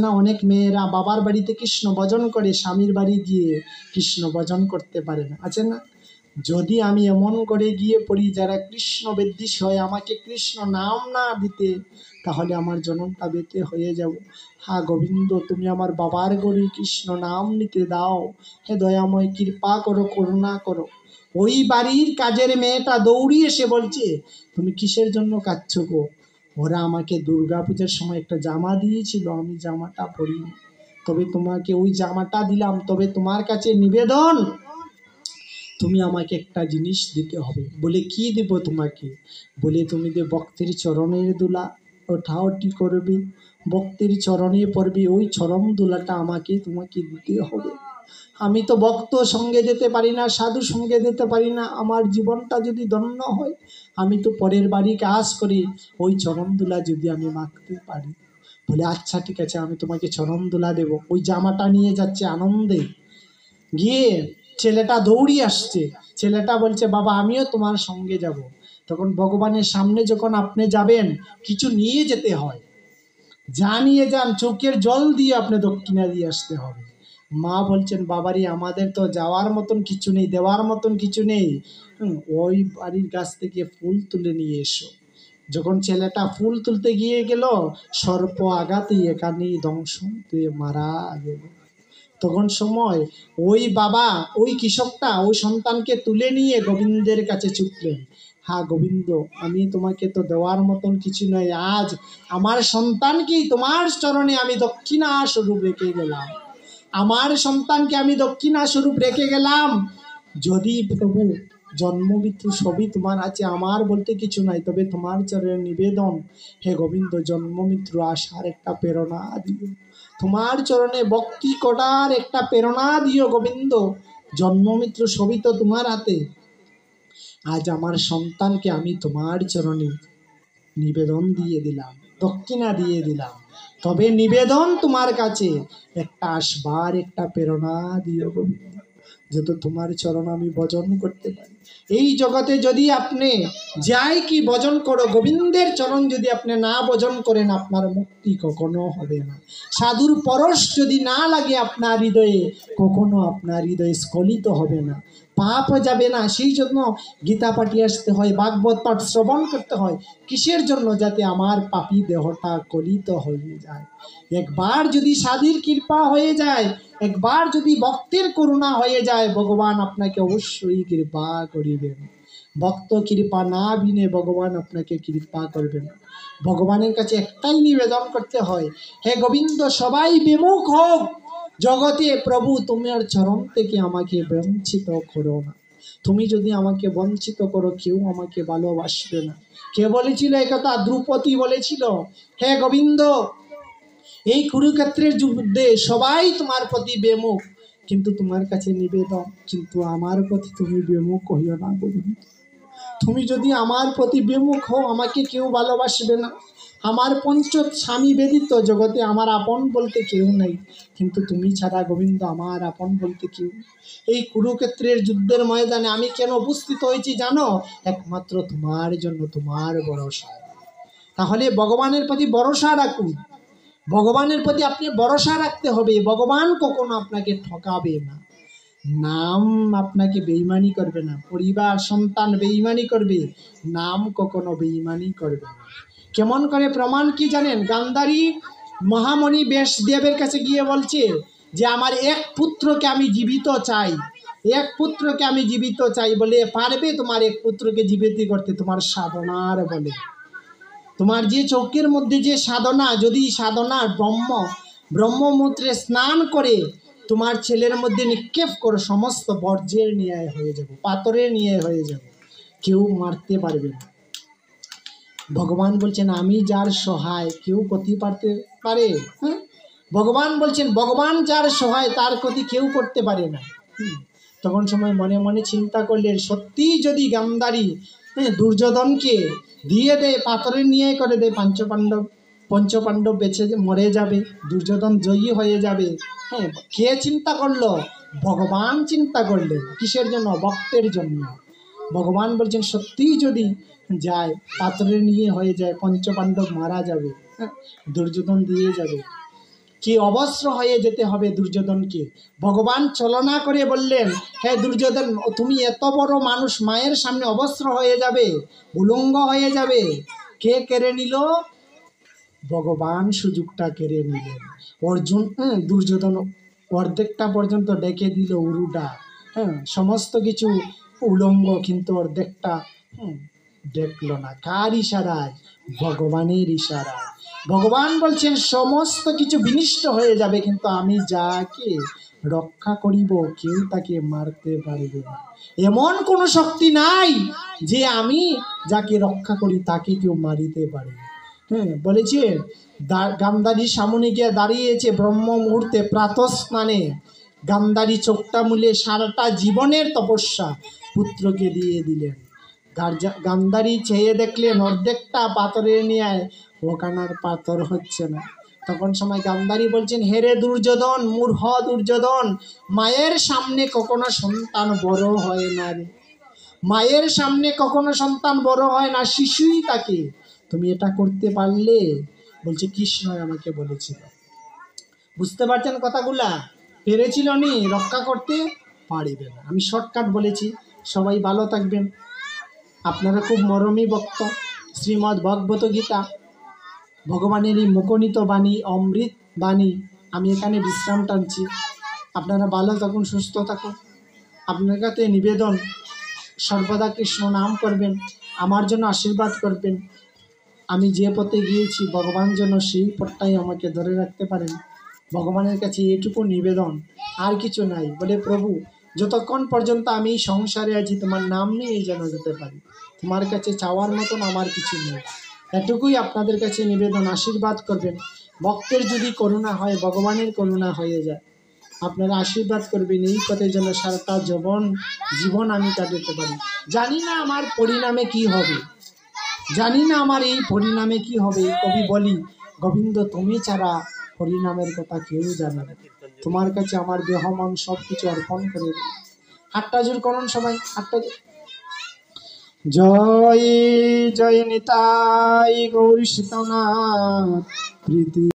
না অনেক মেয়েরা বাবার বাড়িতে কৃষ্ণ ভজন করে, স্বামীর বাড়ি গিয়ে কৃষ্ণ ভজন করতে পারে না, আছে না? যদি আমি এমন করে গিয়ে পড়ি যারা কৃষ্ণ বিদ্বেষী হয়, আমাকে কৃষ্ণ নাম না দিতে, তাহলে আমার জনমটা বেঁতে হয়ে যাব। হ্যাঁ গোবিন্দ, তুমি আমার বাবার গড়ি কৃষ্ণ নাম নিতে দাও, হে দয়াময় কৃপা করো, করুণা করো। ওই বাড়ির কাজের মেয়েটা দৌড়িয়ে এসে বলছে, তুমি কিসের জন্য কাঁদছো গো? ওরা আমাকে দুর্গা পূজার সময় একটা জামা দিয়েছিল, আমি জামাটা পরিনি, তবে তোমাকে ওই জামাটা দিলাম, তবে তোমার কাছে নিবেদন, তুমি আমাকে একটা জিনিস দিতে হবে। বলে কি দেব তোমাকে? বলে তুমি যে ভক্তের চরণের দুলা ওঠাওটি করবে, ভক্তের চরণে পড়বে, ওই চরণ দুলাটা তোমাকে দিতে হবে। আমি তো ভক্ত সঙ্গে যেতে পারি না, সাধু সঙ্গে যেতে পারি না, আমার জীবনটা যদি ধন্য হয়, আমি তো পরের বাড়ি কাজ করি, ওই চরণ দুলা যদি আমি মাখতে পারি। বলে আচ্ছা ঠিক আছে, আমি তোমাকে চরণ দুলা দেবো। ওই জামাটা নিয়ে যাচ্ছে আনন্দে, গিয়ে ছেলেটা দৌড়িয়ে আসছে, ছেলেটা বলছে বাবা আমিও তোমার সঙ্গে যাব। তখন ভগবানের সামনে যখন আপনি যাবেন, কিছু নিয়ে যেতে হয়, যা নিয়ে যান চোখের জল দিয়ে আপনি দক্ষিণা দিয়ে আসতে হবে। মা বলছেন বাবারি আমাদের তো যাওয়ার মতন কিছু নেই, দেওয়ার মতন কিছু নেই, ওই বাড়ির গাছ থেকে ফুল তুলে নিয়ে এসো। যখন ছেলেটা ফুল তুলতে গিয়ে গেল, সর্প আঘাতে এখানেই ধ্বংস হয়ে মারা গেল। তখন সময় ওই বাবা, ওই কৃষকটা ওই সন্তানকে তুলে নিয়ে গোবিন্দের কাছে ছুটলেন। হ্যাঁ গোবিন্দ, আমি তোমাকে তো দেওয়ার মতন কিছু নয়, আজ আমার সন্তানকেই তোমার চরণে আমি দক্ষিণা স্বরূপ রেখে গেলাম, আমার সন্তানকে আমি দক্ষিণা স্বরূপ রেখে গেলাম। যদি প্রভু জন্ম মৃত্যু সবই তোমার আছে, আমার বলতে কিছু নাই, তবে তোমার চরণে নিবেদন, হে গোবিন্দ জন্ম মৃত্যু আসার একটা প্রেরণা দিও, তোমার চরণে ভক্তি করার একটা প্রেরণা দিও গোবিন্দ, জন্ম মৃত্যু সবই তো তোমার হাতে। আজ আমার সন্তানকে আমি তোমার চরণে নিবেদন দিয়ে দিলাম, দক্ষিণা দিয়ে দিলাম, তবে নিবেদন তোমার কাছে একটা আসবার একটা প্রেরণা দিও গোবিন্দ, যত তোমার চরণ আমি ভজন করতে পারি। এই জগতে যদি আপনি যাই কি ভজন করো, গোবিন্দের চরণ যদি আপনি না ভজন করেন, আপনার মুক্তি কখনো হবে না। সাধুর পরশ যদি না লাগে আপনার হৃদয়ে, কখনো আপনার হৃদয় স্খলিত হবে না, পাপ যাবে না। সেই জন্য গীতা পাঠে আসতে হয়, ভাগবত পাঠ শ্রবণ করতে হয়। কিসের জন্য? যাতে আমার পাপী দেহটা কলিত হয়ে যায়। একবার যদি সাধুর কৃপা হয়ে যায়, একবার যদি ভক্তের করুণা হয়ে যায়, ভগবান আপনাকে অবশ্যই কৃপা করিবেন। ভক্ত কৃপা না বিনে ভগবান আপনাকে কৃপা করবেন। ভগবানের কাছে একটাই নিবেদন করতে হয়, হে গোবিন্দ সবাই বিমুখ হোক জগতে, প্রভু তোমার চরণ থেকে আমাকে বঞ্চিত করো না। তুমি যদি আমাকে বঞ্চিত করো, কেউ আমাকে ভালোবাসবে না। কে বলেছিল একথা? দ্রৌপদী বলেছিল, হে গোবিন্দ এই কুরুক্ষেত্রের যুদ্ধে সবাই তোমার প্রতি বেমুখ, কিন্তু তোমার কাছে নিবেদন, কিন্তু আমার প্রতি তুমি বেমুখ হইও না গোবিন্দ। তুমি যদি আমার প্রতি বিমুখ হও, আমাকে কেউ ভালোবাসবে না। আমার পঞ্চ স্বামী বেদিত জগতে আমার আপন বলতে কেউ নেই, কিন্তু তুমি ছাড়া গোবিন্দ আমার আপন বলতে কেউ। এই কুরুক্ষেত্রের যুদ্ধের ময়দানে আমি কেন উপস্থিত হয়েছি জানো? একমাত্র তোমার জন্য, তোমার ভরসা। তাহলে ভগবানের প্রতি ভরসা রাখুন, ভগবানের প্রতি আপনি ভরসা রাখতে হবে। ভগবান কখনো আপনাকে ঠকাবে না, নাম আপনাকে বেঈমানি করবে না, পরিবার সন্তান বেঈমানি করবে, নাম কখনো বেঈমানি করবে না। কেমন করে প্রমাণ কি জানেন? গান্ধারী মহামণি ব্যাসদেবের কাছে গিয়ে বলছে যে আমার এক পুত্রকে আমি জীবিত চাই, এক পুত্রকে আমি জীবিত চাই। বলে পারবে তোমার এক পুত্রকে জীবিত করতে? তোমার সাধনার বলে, তোমার যে চোখের মধ্যে যে সাধনা, যদি সাধনার ব্রহ্মমূত্রে স্নান করে তোমার ছেলের মধ্যে নিক্ষেপ করো, সমস্ত বর্জ্যের ন্যায় হয়ে যাবে, পাথরের ন্যায় হয়ে যাবে, কেউ মারতে পারবে না। ভগবান বলছেন আমি যার সহায়, কেউ ক্ষতি পারতে পারে? ভগবান বলছেন ভগবান যার সহায়, তার ক্ষতি কেউ করতে পারে না। তখন সময় মনে মনে চিন্তা করলেন, সত্যি যদি গান্ধারী দুর্যোধনকে দিয়ে দেয়, পাথরের নিয়ে করে দেয়, পঞ্চপাণ্ডব বেঁচে মরে যাবে, দুর্যোধন জয়ী হয়ে যাবে। কে চিন্তা করলো? ভগবান চিন্তা করলেন। কিসের জন্য? ভক্তের জন্য। ভগবান বলছেন সত্যি যদি যায়, পাথরের নিয়ে হয়ে যায়, পঞ্চপাণ্ডব মারা যাবে, দুর্যোধন দিয়ে যাবে। কি অবস্ত্র হয়ে যেতে হবে দুর্যোধনকে। ভগবান ছলনা করে বললেন, হে দুর্যোধন, তুমি এত বড় মানুষ, মায়ের সামনে অবস্ত্র হয়ে যাবে, উলঙ্গ হয়ে যাবে। কে কেড়ে নিল? ভগবান সুযোগটা কেড়ে নিলেন। অর্জুন দুর্যোধন অর্ধেকটা পর্যন্ত ডেকে দিল উরুটা, সমস্ত কিছু উলঙ্গ, কিন্তু অর্ধেকটা দেখলো না। কার ইশারায়? ভগবানের ইশারায়। ভগবান বলছেন সমস্ত কিছু বিনষ্ট হয়ে যাবে, কিন্তু আমি যাকে রক্ষা করিব কেউ তাকে মারতে পারবে না। এমন কোনো শক্তি নাই যে আমি যাকে রক্ষা করি তাকে কেউ মারিতে পারে। বলেছে গান্ধারীর সামনে গিয়ে দাঁড়িয়েছে ব্রহ্ম মুহূর্তে প্রাতঃ স্নানে। গান্ধারী চোখটা মুলে সারাটা জীবনের তপস্যা পুত্রকে দিয়ে দিলেন। গান্ধারী চেয়ে দেখলেন অর্ধেকটা পাথরে নিয়ে, ওখানার পাথর হচ্ছে না। তখন সময় গান্ধারী বলছেন, হেরে দুর্যোধন, মূর্খ দুর্যোধন, মায়ের সামনে কখনো সন্তান বড় হয় না রে। মায়ের সামনে কখনো সন্তান বড় হয় না, শিশুই তাকে। তুমি এটা করতে পারলে? বলছে কৃষ্ণ আমাকে বলেছিল। বুঝতে পারছেন কথাগুলা? পেরেছিল নি রক্ষা করতে? পারিবে না। আমি শর্টকাট বলেছি। সবাই ভালো থাকবেন। আপনারা খুব মরমী ভক্ত। শ্রীমদ্ ভগবত গীতা ভগবানেরই মুখনিত বাণী, অমৃত বাণী। আমি এখানে বিশ্রাম টানছি। আপনারা ভালো থাকুন, সুস্থ থাকুন। আপনার কাছে নিবেদন, সর্বদা কৃষ্ণ নাম করবেন, আমার জন্য আশীর্বাদ করবেন। আমি যে পথে গিয়েছি ভগবান যেন সেই পথটাই আমাকে ধরে রাখতে পারেন। ভগবানের কাছে এইটুকু নিবেদন, আর কিছু নাই। বলে প্রভু, যতক্ষণ পর্যন্ত আমি সংসারে আছি তোমার নাম নিয়ে যেন যেতে পারি। তোমার কাছে চাওয়ার মতন আমার কিছু নেই। এটুকুই আপনাদের কাছে নিবেদন, আশীর্বাদ করবেন। ভক্তের যদি করুণা হয়, ভগবানের করুণা হয়ে যায়। আপনারা আশীর্বাদ করবেন, এই পথে যেন সারাটা জীবন আমি কাটাতে পারি। জানি না আমার পরিণামে কি হবে, জানি না আমার এই পরিণামে কি হবে। কবি বলি, গোবিন্দ তুমি ছাড়া পরিণামের কথা কেউ জানে না। তোমার কাছে আমার দেহ মন সব কিছু অর্পণ করে দিই। হাতটা জোর করুন সবাই, হাতটা। জয় জয় নিতাই গৌর সীতানাথ প্রীতি।